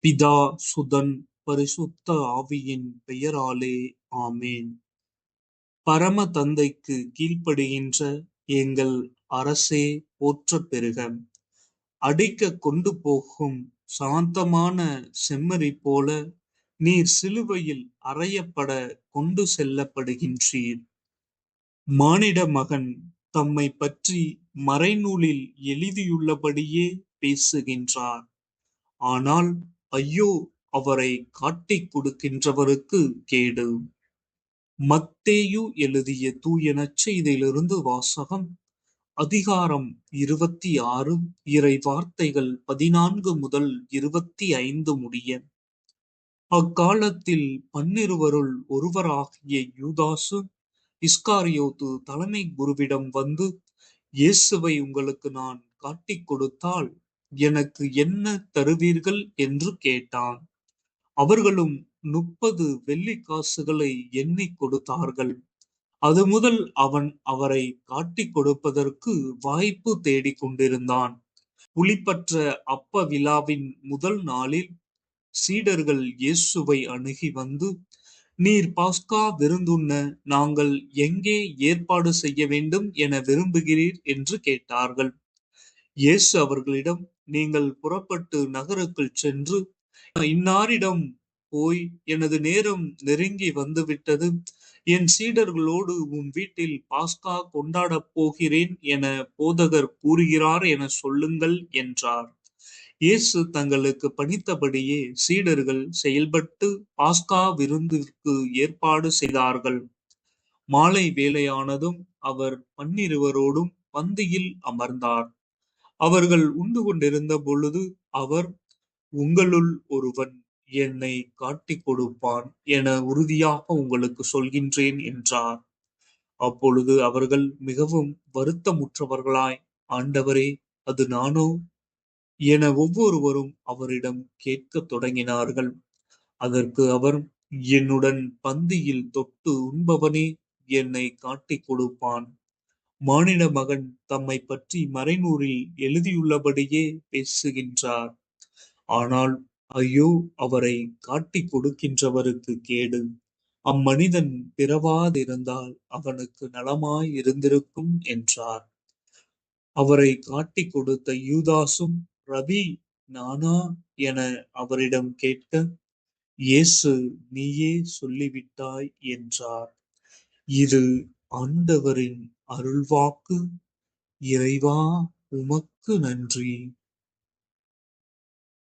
பிதா, சுதன், பரிசுத்த ஆவியின் பெயராலே ஆமென். பரம தந்தைக்கு கீழ்ப்படிகின்ற எங்கள் அரசே போற்றப் பெறுக. அடிக்கக் கொண்டு போகும் சாந்தமான செம்மறி போல நீர் சிலுவையில் அறையப்பட கொண்டு செல்லப்படுகின்றீர். மானிட மகன் தம்மை பற்றி மறைநூலில் எழுதியுள்ளபடியே பேசுகின்றார். ஆனால் ஐயோ, அவரை காட்டிக் கொடுக்கின்றவருக்கு கேடு. மத்தேயு எழுதிய தூய நற்செய்தியிலிருந்து வாசகம். அதிகாரம் 26, இறை வார்த்தைகள் 14 முதல் 25 முடிய. அக்காலத்தில் 12 ஒருவராகிய யூதாசு இஸ்காரியோத்து தலைமை குருவிடம் வந்து, இயேசுவை உங்களுக்கு நான் காட்டிக் கொடுத்தால் எனக்கு என்ன தருவீர்கள் என்று கேட்டான். அவர்களும் 30 வெள்ளிக்காசுகளை எண்ணிக் கொடுத்தார்கள். அது முதல் அவன் அவரை காட்டிக் கொடுப்பதற்கு வாய்ப்பு தேடிக் கொண்டிருந்தான். புளிப்பற்ற அப்ப விழாவின் முதல் நாளில் சீடர்கள் இயேசுவை அணுகி வந்து, நீர் பாஸ்கா விருந்துண்ண நாங்கள் எங்கே ஏற்பாடு செய்ய வேண்டும் என விரும்புகிறீர் என்று கேட்டார்கள். இயேசு அவர்களிடம், நீங்கள் புறப்பட்டு நகருக்குள் சென்று இன்னாரிடம் போய், எனது நேரம் நெருங்கி வந்துவிட்டது, என் சீடர்களோடு உன் வீட்டில் பாஸ்கா கொண்டாடப் போகிறேன் என போதகர் கூறுகிறார் என சொல்லுங்கள் என்றார். இயேசு தங்களுக்கு பணித்தபடியே சீடர்கள் செயல்பட்டு பாஸ்கா விருந்திற்கு ஏற்பாடு செய்தார்கள். மாலை வேளையானதும் அவர் 12 பந்தியில் அமர்ந்தார். அவர்கள் உண்டு கொண்டிருந்த பொழுது அவர், உங்களுள் ஒருவன் என்னை காட்டிக் கொடுப்பான் என உறுதியாக உங்களுக்கு சொல்கின்றேன் என்றார். அப்பொழுது அவர்கள் மிகவும் வருத்தமுற்றவர்களாய், ஆண்டவரே, அது நானோ என ஒவ்வொருவரும் அவரிடம் கேட்கத் தொடங்கினார்கள். அதற்கு அவர், என்னுடன் பந்தியில் தொட்டு உண்பவனே என்னை காட்டிக் கொடுப்பான். மானிட மகன் தம்மை பற்றி மறைநூலில் எழுதியுள்ளபடியே பேசுகின்றார். ஆனால் ஐயோ, அவரை காட்டிக் கொடுக்கின்றவருக்கு கேடு. அம்மனிதன் பிறவாதிருந்தால் அவனுக்கு நலமாய் இருந்திருக்கும் என்றார். அவரை காட்டிக் கொடுத்த யூதாசும், ரபி, நானா என அவரிடம் கேட்க, இயேசு, நீயே சொல்லிவிட்டாய் என்றார். இது ஆண்டவரின் அருள்வாக்கு. இறைவா, உமக்கு நன்றி.